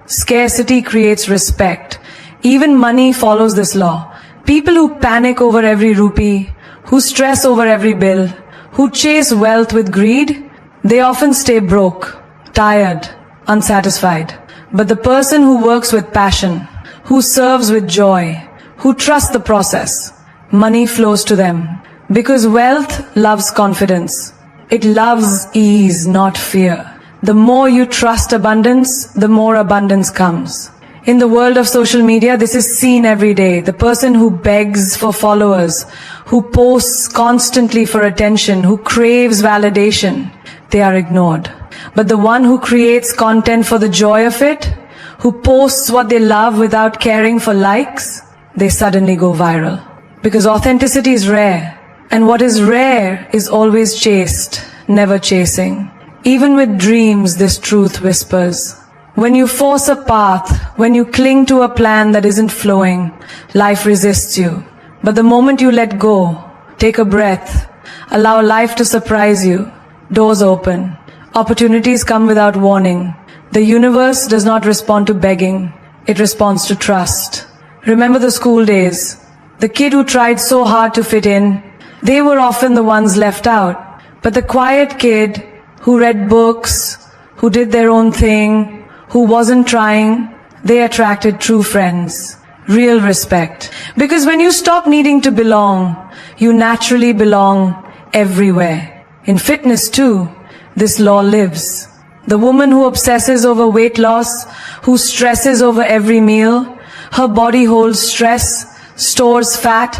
Scarcity creates respect. Even money follows this law. People who panic over every rupee, who stress over every bill, who chase wealth with greed, they often stay broke, tired, unsatisfied. But the person who works with passion, who serves with joy, who trusts the process, money flows to them. Because wealth loves confidence. It loves ease, not fear. The more you trust abundance, the more abundance comes. In the world of social media, this is seen every day. The person who begs for followers, who posts constantly for attention, who craves validation, they are ignored. But the one who creates content for the joy of it, who posts what they love without caring for likes, they suddenly go viral. Because authenticity is rare. And what is rare is always chased, never chasing. Even with dreams, this truth whispers. When you force a path, when you cling to a plan that isn't flowing, life resists you. But the moment you let go, take a breath, allow life to surprise you, doors open. Opportunities come without warning. The universe does not respond to begging. It responds to trust. Remember the school days. The kid who tried so hard to fit in, they were often the ones left out. But the quiet kid who read books, who did their own thing, who wasn't trying, they attracted true friends, real respect. Because when you stop needing to belong, you naturally belong everywhere. In fitness too, this law lives. The woman who obsesses over weight loss, who stresses over every meal, her body holds stress, stores fat,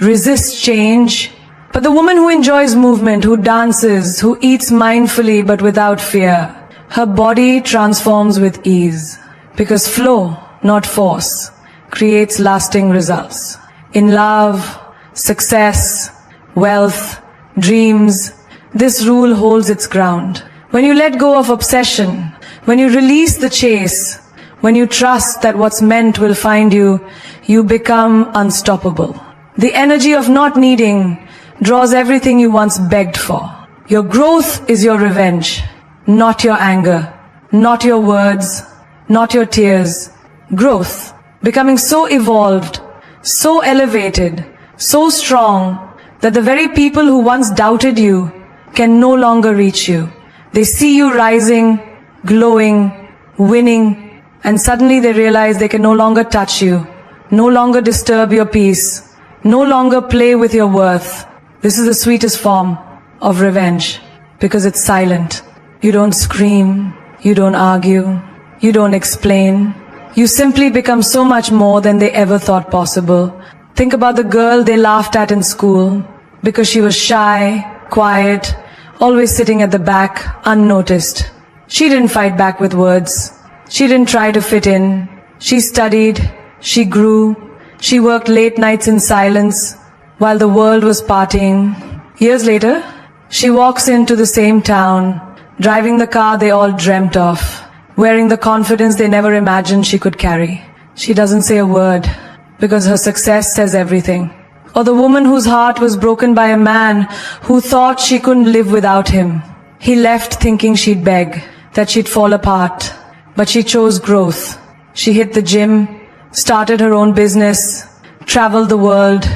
resists change. But the woman who enjoys movement, who dances, who eats mindfully but without fear, her body transforms with ease. Because flow, not force, creates lasting results. In love, success, wealth, dreams, this rule holds its ground. When you let go of obsession, when you release the chase, when you trust that what's meant will find you, you become unstoppable. The energy of not needing draws everything you once begged for. Your growth is your revenge, not your anger, not your words, not your tears. Growth, becoming so evolved, so elevated, so strong, that the very people who once doubted you can no longer reach you. They see you rising, glowing, winning, and suddenly they realize they can no longer touch you, no longer disturb your peace, no longer play with your worth. This is the sweetest form of revenge because it's silent. You don't scream, you don't argue, you don't explain. You simply become so much more than they ever thought possible. Think about the girl they laughed at in school because she was shy, quiet, always sitting at the back, unnoticed. She didn't fight back with words. She didn't try to fit in. She studied, she grew, she worked late nights in silence while the world was partying. Years later, she walks into the same town, driving the car they all dreamt of, wearing the confidence they never imagined she could carry. She doesn't say a word because her success says everything. Or the woman whose heart was broken by a man who thought she couldn't live without him. He left thinking she'd beg, that she'd fall apart. But she chose growth. She hit the gym, started her own business, traveled the world,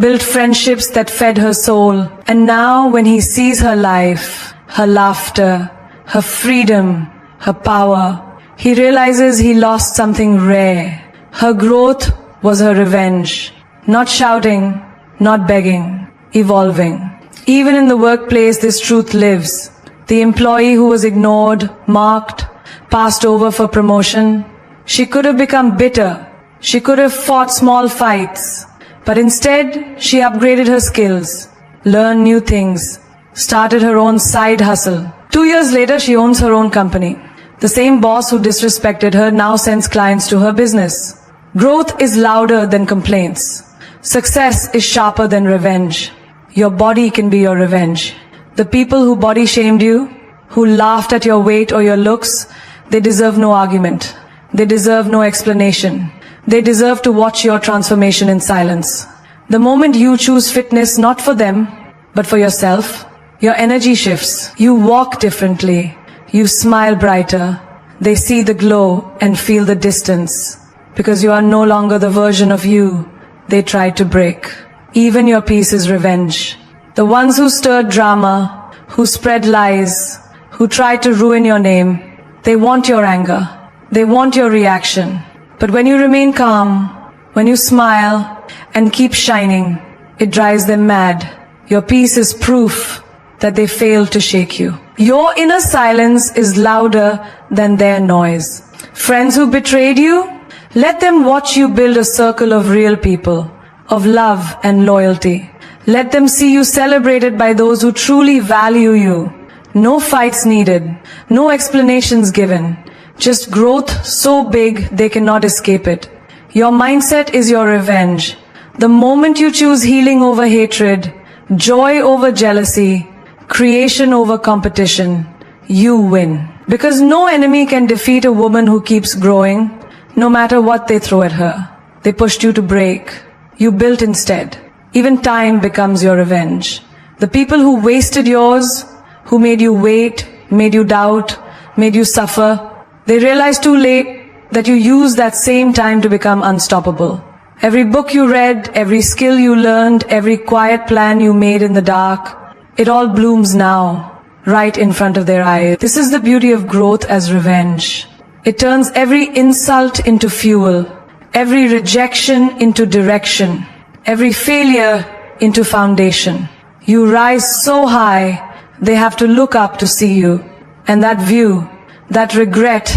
built friendships that fed her soul. And now when he sees her life, her laughter, her freedom, her power, he realizes he lost something rare. Her growth was her revenge. Not shouting, not begging, evolving. Even in the workplace, this truth lives. The employee who was ignored, marked, passed over for promotion, she could have become bitter. She could have fought small fights. But instead, she upgraded her skills, learned new things, started her own side hustle. 2 years later, she owns her own company. The same boss who disrespected her now sends clients to her business. Growth is louder than complaints. Success is sharper than revenge. Your body can be your revenge. The people who body shamed you, who laughed at your weight or your looks, they deserve no argument. They deserve no explanation. They deserve to watch your transformation in silence. The moment you choose fitness not for them, but for yourself, your energy shifts. You walk differently. You smile brighter. They see the glow and feel the distance. Because you are no longer the version of you they tried to break. Even your peace is revenge. The ones who stirred drama, who spread lies, who tried to ruin your name, they want your anger. They want your reaction. But when you remain calm, when you smile and keep shining, it drives them mad. Your peace is proof that they failed to shake you. Your inner silence is louder than their noise. Friends who betrayed you, let them watch you build a circle of real people, of love and loyalty. Let them see you celebrated by those who truly value you. No fights needed, no explanations given, just growth so big they cannot escape it. Your mindset is your revenge. The moment you choose healing over hatred, joy over jealousy, creation over competition, you win. Because no enemy can defeat a woman who keeps growing, no matter what they throw at her. They pushed you to break. You built instead. Even time becomes your revenge. The people who wasted yours, who made you wait, made you doubt, made you suffer, they realized too late that you used that same time to become unstoppable. Every book you read, every skill you learned, every quiet plan you made in the dark, it all blooms now, right in front of their eyes. This is the beauty of growth as revenge. It turns every insult into fuel, every rejection into direction, every failure into foundation. You rise so high, they have to look up to see you. And that view, that regret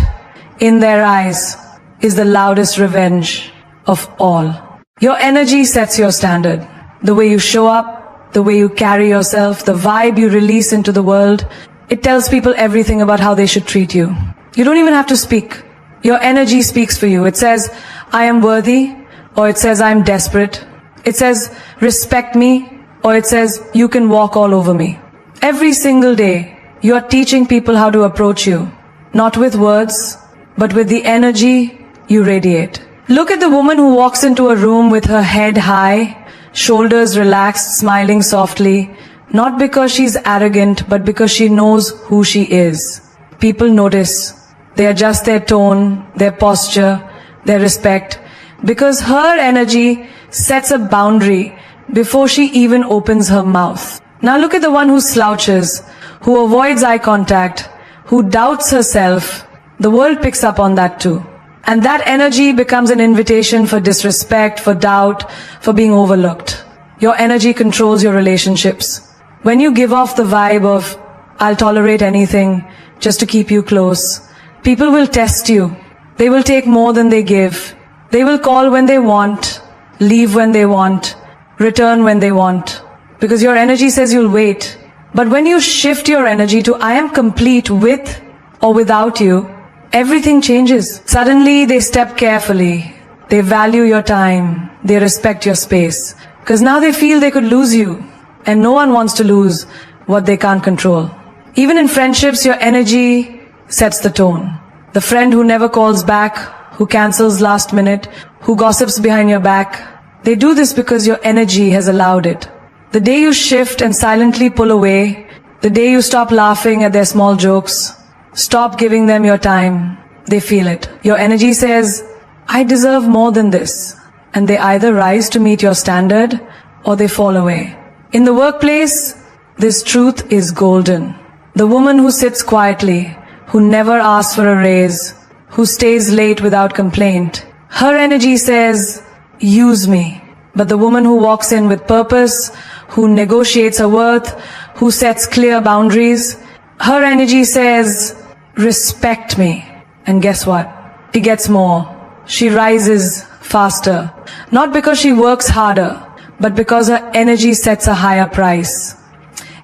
in their eyes is the loudest revenge of all. Your energy sets your standard. The way you show up, the way you carry yourself, the vibe you release into the world, it tells people everything about how they should treat you. You don't even have to speak. Your energy speaks for you. It says, I am worthy, or it says, I am desperate. It says, respect me, or it says, you can walk all over me. Every single day, you are teaching people how to approach you, not with words, but with the energy you radiate. Look at the woman who walks into a room with her head high, shoulders relaxed, smiling softly, not because she's arrogant, but because she knows who she is. People notice. They adjust their tone, their posture, their respect, because her energy sets a boundary before she even opens her mouth. Now look at the one who slouches, who avoids eye contact, who doubts herself. The world picks up on that too. And that energy becomes an invitation for disrespect, for doubt, for being overlooked. Your energy controls your relationships. When you give off the vibe of, I'll tolerate anything just to keep you close, people will test you. They will take more than they give. They will call when they want, leave when they want, return when they want. Because your energy says you'll wait. But when you shift your energy to I am complete with or without you, everything changes. Suddenly they step carefully. They value your time. They respect your space. Because now they feel they could lose you. And no one wants to lose what they can't control. Even in friendships, your energy sets the tone. The friend who never calls back, who cancels last minute, who gossips behind your back, they do this because your energy has allowed it. The day you shift and silently pull away, the day you stop laughing at their small jokes, stop giving them your time, they feel it. Your energy says, I deserve more than this. And they either rise to meet your standard or they fall away. In the workplace, this truth is golden. The woman who sits quietly, who never asks for a raise, who stays late without complaint, her energy says, use me. But the woman who walks in with purpose, who negotiates her worth, who sets clear boundaries, her energy says, respect me. And guess what? She gets more. She rises faster. Not because she works harder, but because her energy sets a higher price.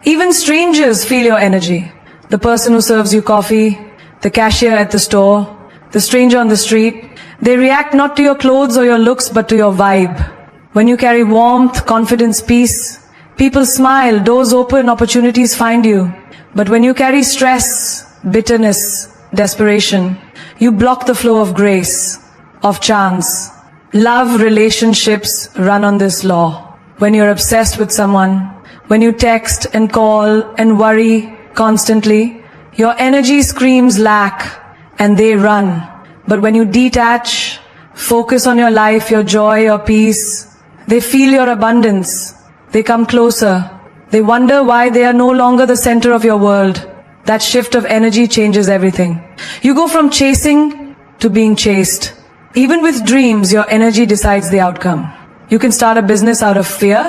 Even strangers feel your energy. The person who serves you coffee, the cashier at the store, the stranger on the street, they react not to your clothes or your looks, but to your vibe. When you carry warmth, confidence, peace, people smile, doors open, opportunities find you. But when you carry stress, bitterness, desperation, you block the flow of grace, of chance. Love relationships run on this law. When you're obsessed with someone, when you text and call and worry constantly, your energy screams lack and they run. But when you detach, focus on your life, your joy, your peace, they feel your abundance. They come closer. They wonder why they are no longer the center of your world. That shift of energy changes everything. You go from chasing to being chased. Even with dreams, your energy decides the outcome. You can start a business out of fear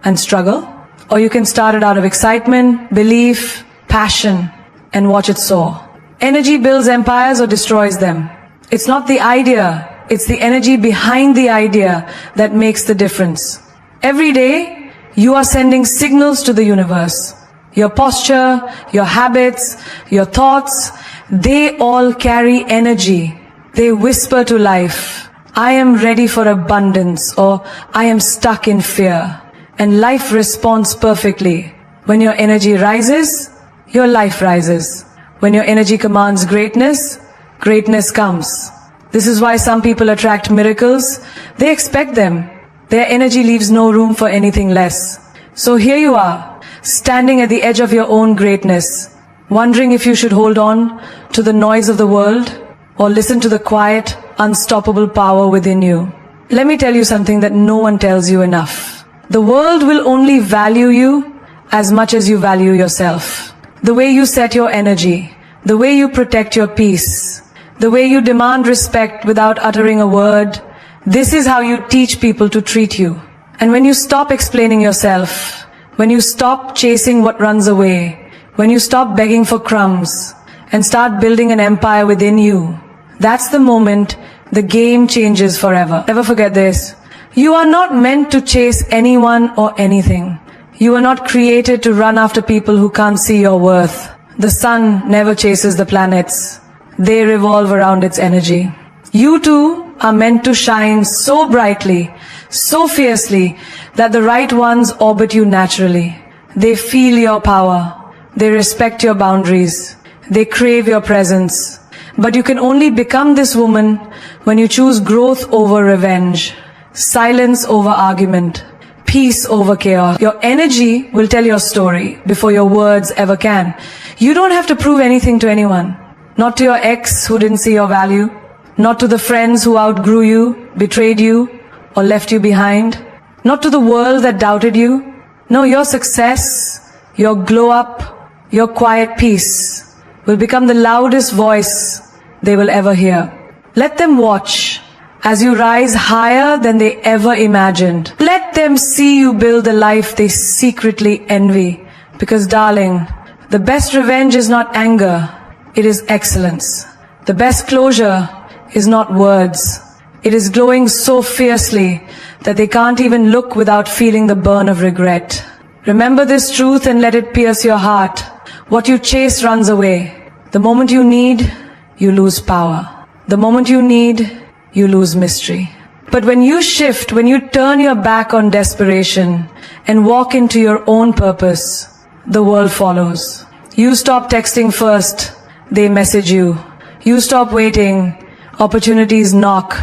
and struggle, or you can start it out of excitement, belief, passion, and watch it soar. Energy builds empires or destroys them. It's not the idea, it's the energy behind the idea that makes the difference. Every day, you are sending signals to the universe. Your posture, your habits, your thoughts, they all carry energy. They whisper to life, I am ready for abundance, or I am stuck in fear. And life responds perfectly. When your energy rises, your life rises. When your energy commands greatness, greatness comes. This is why some people attract miracles. They expect them. Their energy leaves no room for anything less. So here you are, standing at the edge of your own greatness, wondering if you should hold on to the noise of the world or listen to the quiet, unstoppable power within you. Let me tell you something that no one tells you enough. The world will only value you as much as you value yourself. The way you set your energy, the way you protect your peace, the way you demand respect without uttering a word, this is how you teach people to treat you. And when you stop explaining yourself, when you stop chasing what runs away, when you stop begging for crumbs and start building an empire within you, that's the moment the game changes forever. Never forget this. You are not meant to chase anyone or anything. You are not created to run after people who can't see your worth. The sun never chases the planets. They revolve around its energy. You too are meant to shine so brightly, so fiercely, that the right ones orbit you naturally. They feel your power. They respect your boundaries. They crave your presence. But you can only become this woman when you choose growth over revenge, silence over argument, peace over chaos. Your energy will tell your story before your words ever can. You don't have to prove anything to anyone. Not to your ex who didn't see your value. Not to the friends who outgrew you, betrayed you, or left you behind. Not to the world that doubted you. No, your success, your glow up, your quiet peace will become the loudest voice they will ever hear. Let them watch as you rise higher than they ever imagined. Let them see you build the life they secretly envy. Because darling, the best revenge is not anger, it is excellence. The best closure is not words. It is glowing so fiercely that they can't even look without feeling the burn of regret. Remember this truth and let it pierce your heart. What you chase runs away. The moment you need, you lose power. The moment you need, you lose mystery. But when you shift, when you turn your back on desperation and walk into your own purpose, the world follows. You stop texting first, they message you. You stop waiting, opportunities knock.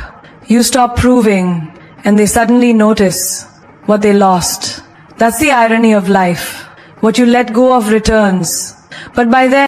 You stop proving, and they suddenly notice what they lost. That's the irony of life. What you let go of returns. But by then,